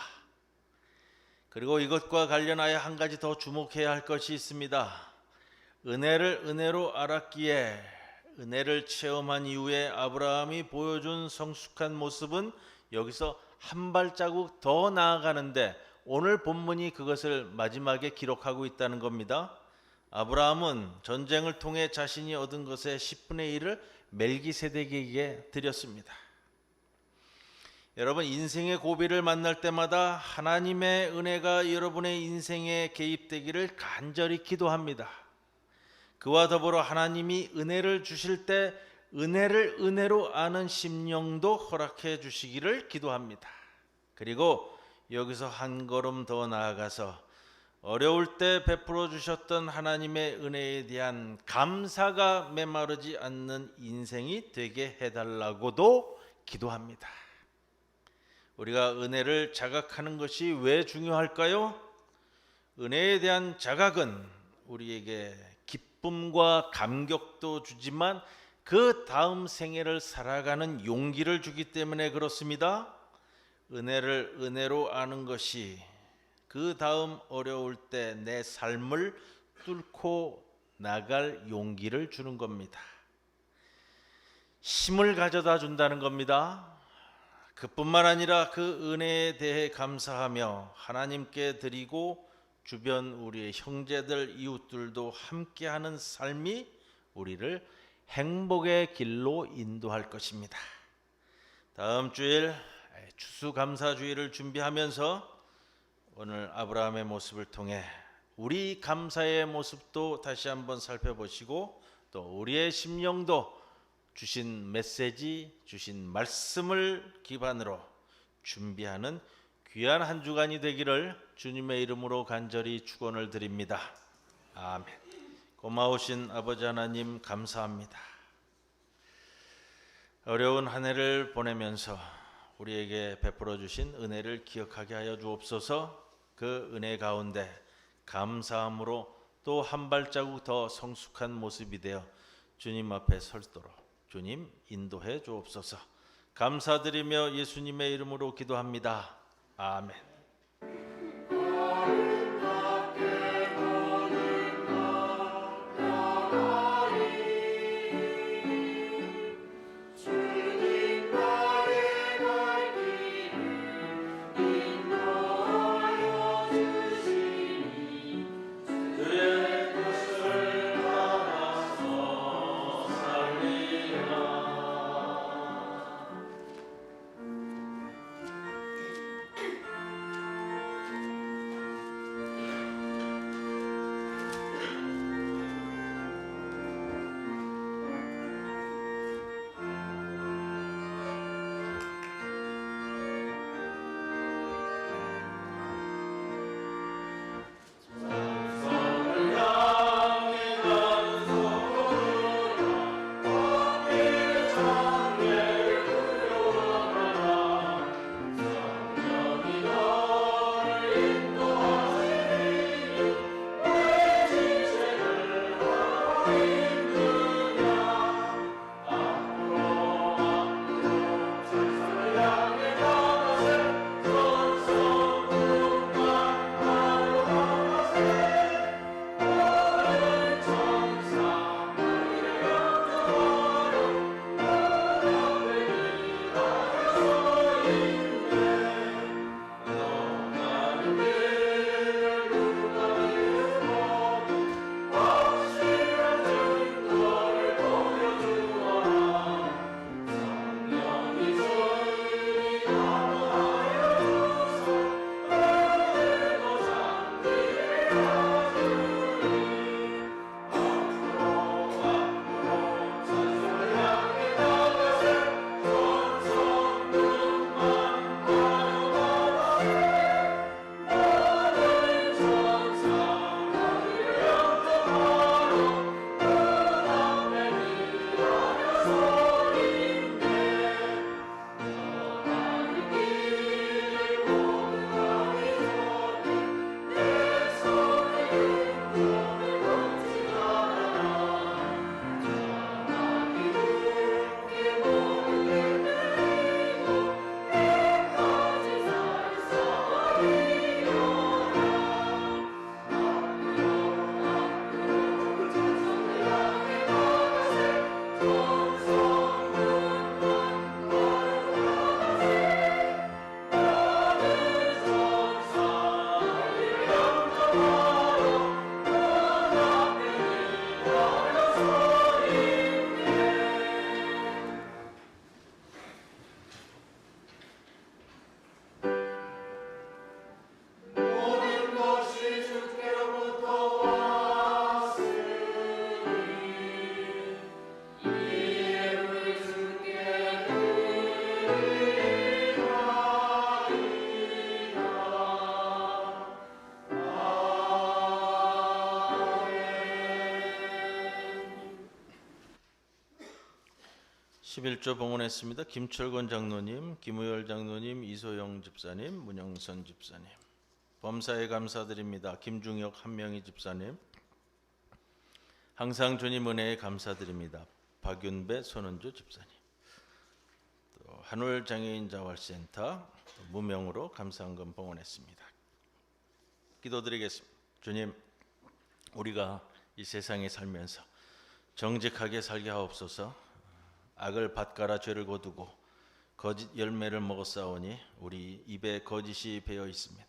그리고 이것과 관련하여 한 가지 더 주목해야 할 것이 있습니다. 은혜를 은혜로 알았기에, 은혜를 체험한 이후에 아브라함이 보여준 성숙한 모습은 여기서 한 발자국 더 나아가는데, 오늘 본문이 그것을 마지막에 기록하고 있다는 겁니다. 아브라함은 전쟁을 통해 자신이 얻은 것의 10분의 1을 멜기세덱에게 드렸습니다. 여러분, 인생의 고비를 만날 때마다 하나님의 은혜가 여러분의 인생에 개입되기를 간절히 기도합니다. 그와 더불어 하나님이 은혜를 주실 때 은혜를 은혜로 아는 심령도 허락해 주시기를 기도합니다. 그리고 여기서 한 걸음 더 나아가서 어려울 때 베풀어 주셨던 하나님의 은혜에 대한 감사가 메마르지 않는 인생이 되게 해달라고도 기도합니다. 우리가 은혜를 자각하는 것이 왜 중요할까요? 은혜에 대한 자각은 우리에게 기쁨과 감격도 주지만 그 다음 생애를 살아가는 용기를 주기 때문에 그렇습니다. 은혜를 은혜로 아는 것이 그 다음 어려울 때 내 삶을 뚫고 나갈 용기를 주는 겁니다. 힘을 가져다 준다는 겁니다. 그뿐만 아니라 그 은혜에 대해 감사하며 하나님께 드리고 주변 우리의 형제들, 이웃들도 함께하는 삶이 우리를 행복의 길로 인도할 것입니다. 다음 주일 추수감사주일을 준비하면서 오늘 아브라함의 모습을 통해 우리 감사의 모습도 다시 한번 살펴보시고, 또 우리의 심령도 주신 메시지, 주신 말씀을 기반으로 준비하는 귀한 한 주간이 되기를 주님의 이름으로 간절히 축원을 드립니다. 아멘. 고마우신 아버지 하나님, 감사합니다. 어려운 한 해를 보내면서 우리에게 베풀어 주신 은혜를 기억하게 하여 주옵소서. 그 은혜 가운데 감사함으로 또 한 발자국 더 성숙한 모습이 되어 주님 앞에 설도록 주님 인도해 주옵소서. 감사드리며 예수님의 이름으로 기도합니다. 아멘. 11조 봉헌했습니다. 김철권 장로님, 김우열 장로님, 이소영 집사님, 문영선 집사님. 범사에 감사드립니다. 김중혁 한명희 집사님. 항상 주님 은혜에 감사드립니다. 박윤배 손은주 집사님. 또 한울 장애인 자활센터 무명으로 감사헌금 봉헌했습니다. 기도드리겠습니다. 주님, 우리가 이 세상에 살면서 정직하게 살게 하옵소서. 악을 밭가라 죄를 거두고 거짓 열매를 먹었사오니 우리 입에 거짓이 배어 있습니다.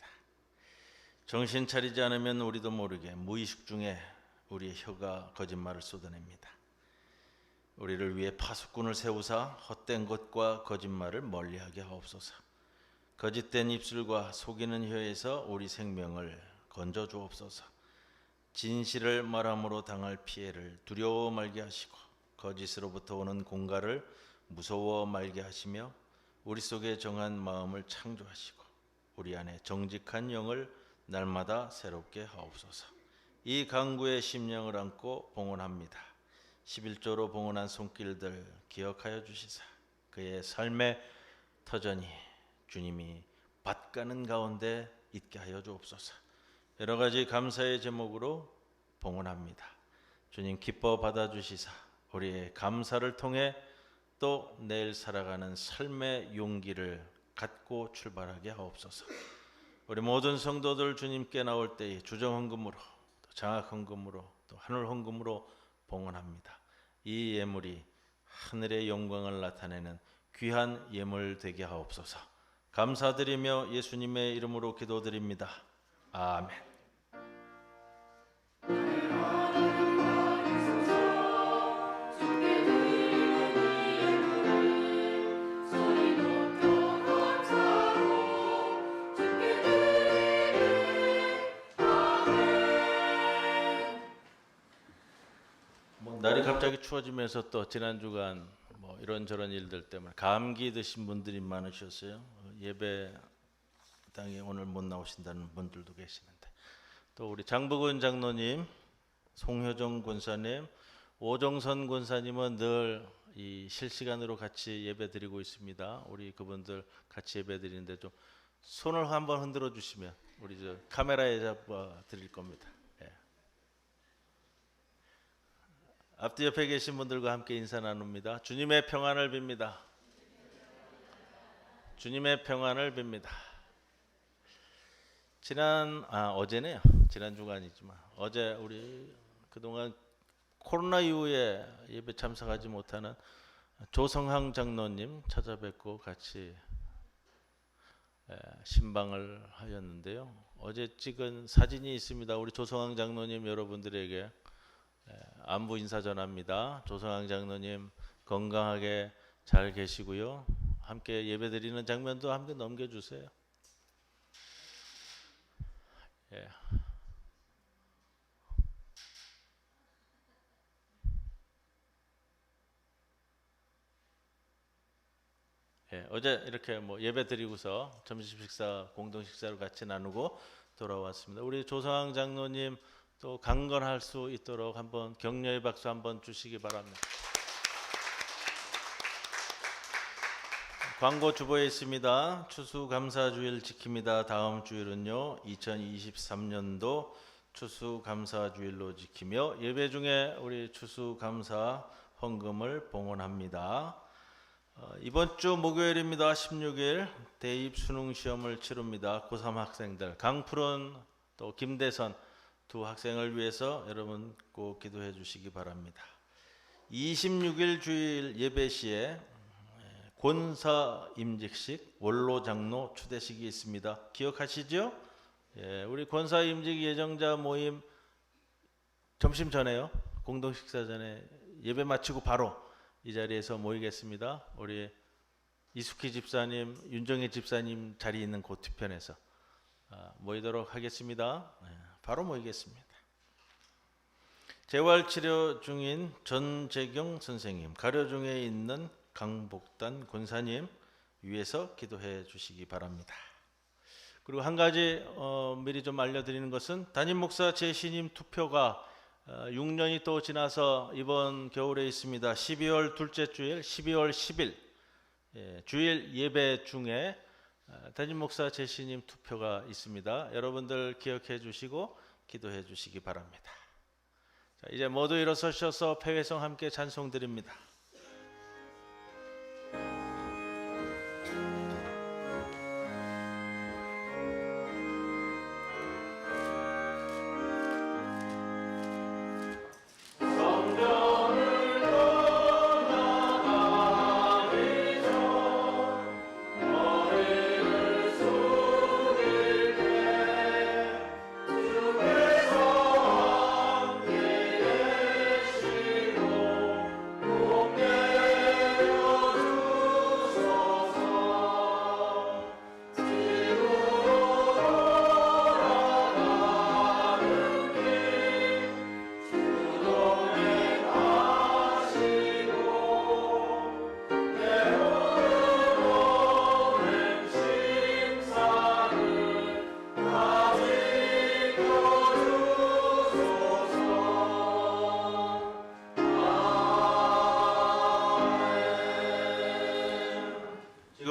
정신 차리지 않으면 우리도 모르게 무의식 중에 우리의 혀가 거짓말을 쏟아냅니다. 우리를 위해 파수꾼을 세우사 헛된 것과 거짓말을 멀리하게 하옵소서. 거짓된 입술과 속이는 혀에서 우리 생명을 건져 주옵소서. 진실을 말함으로 당할 피해를 두려워 말게 하시고 거짓으로부터 오는 공갈을 무서워 말게 하시며 우리 속에 정한 마음을 창조하시고 우리 안에 정직한 영을 날마다 새롭게 하옵소서. 이 강구의 심령을 안고 봉헌합니다. 11조로 봉헌한 손길들 기억하여 주시사 그의 삶의 터전이 주님이 밭가는 가운데 있게 하여 주옵소서. 여러 가지 감사의 제목으로 봉헌합니다. 주님 기뻐 받아주시사 우리의 감사를 통해 또 내일 살아가는 삶의 용기를 갖고 출발하게 하옵소서. 우리 모든 성도들 주님께 나올 때에 주정헌금으로 또 장학헌금으로 또 한울헌금으로 봉헌합니다. 이 예물이 하늘의 영광을 나타내는 귀한 예물 되게 하옵소서. 감사드리며 예수님의 이름으로 기도드립니다. 아멘. 날이 갑자기 추워지면서 또 지난 주간 뭐 이런저런 일들 때문에 감기 드신 분들이 많으셨어요. 예배당에 오늘 못 나오신다는 분들도 계시는데 또 우리 장복은 장로님, 송효정 권사님, 오정선 권사님은 늘 이 실시간으로 같이 예배 드리고 있습니다. 우리 그분들 같이 예배 드리는데 좀 손을 한번 흔들어 주시면 우리 저 카메라에 잡아 드릴 겁니다. 예. 앞뒤 옆에 계신 분들과 함께 인사 나눕니다. 주님의 평안을 빕니다. 주님의 평안을 빕니다. 어제네요. 지난 주간이지만 어제 우리 그동안 코로나 이후에 예배 참석하지 못하는 조성항 장로님 찾아뵙고 같이 신방을 하였는데요. 어제 찍은 사진이 있습니다. 우리 조성항 장로님 여러분들에게 안부 인사 전합니다. 조성항 장로님 건강하게 잘 계시고요. 함께 예배드리는 장면도 함께 넘겨주세요. 예. 어제 이렇게 뭐 예배 드리고서 점심 식사 공동 식사를 같이 나누고 돌아왔습니다. 우리 조성항 장로님 또 강건할 수 있도록 한번 격려의 박수 한번 주시기 바랍니다. 광고 주보에 있습니다. 추수감사주일 지킵니다. 다음 주일은요 2023년도 추수감사주일로 지키며 예배 중에 우리 추수감사 헌금을 봉헌합니다. 이번 주 목요일입니다. 16일 대입 수능 시험을 치릅니다. 고3 학생들 강푸른 또 김대선 두 학생을 위해서 여러분 꼭 기도해 주시기 바랍니다. 26일 주일 예배 시에 권사 임직식 원로 장로 추대식이 있습니다. 기억하시죠? 우리 권사 임직 예정자 모임 점심 전에요. 공동 식사 전에 예배 마치고 바로 이 자리에서 모이겠습니다. 우리 이숙희 집사님, 윤정혜 집사님 자리 있는 그 뒤편에서 모이도록 하겠습니다. 바로 모이겠습니다. 재활치료 중인 전재경 선생님, 가려 중에 있는 강복단 권사님 위해서 기도해 주시기 바랍니다. 그리고 한 가지 미리 좀 알려드리는 것은 담임 목사 재신임 투표가 6년이 또 지나서 이번 겨울에 있습니다. 12월 둘째 주일 12월 10일 주일 예배 중에 담임 목사 제시님 투표가 있습니다. 여러분들 기억해 주시고 기도해 주시기 바랍니다. 자, 이제 모두 일어서셔서 폐회성 함께 찬송 드립니다.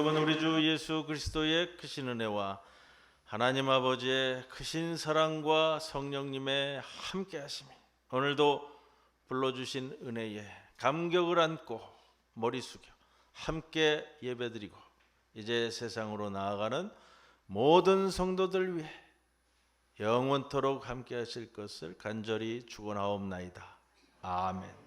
지금은 우리 주 예수 그리스도의 크신 은혜와 하나님 아버지의 크신 사랑과 성령님의 함께 하심이 오늘도 불러주신 은혜에 감격을 안고 머리 숙여 함께 예배드리고 이제 세상으로 나아가는 모든 성도들 위해 영원토록 함께 하실 것을 간절히 축원하옵나이다. 아멘.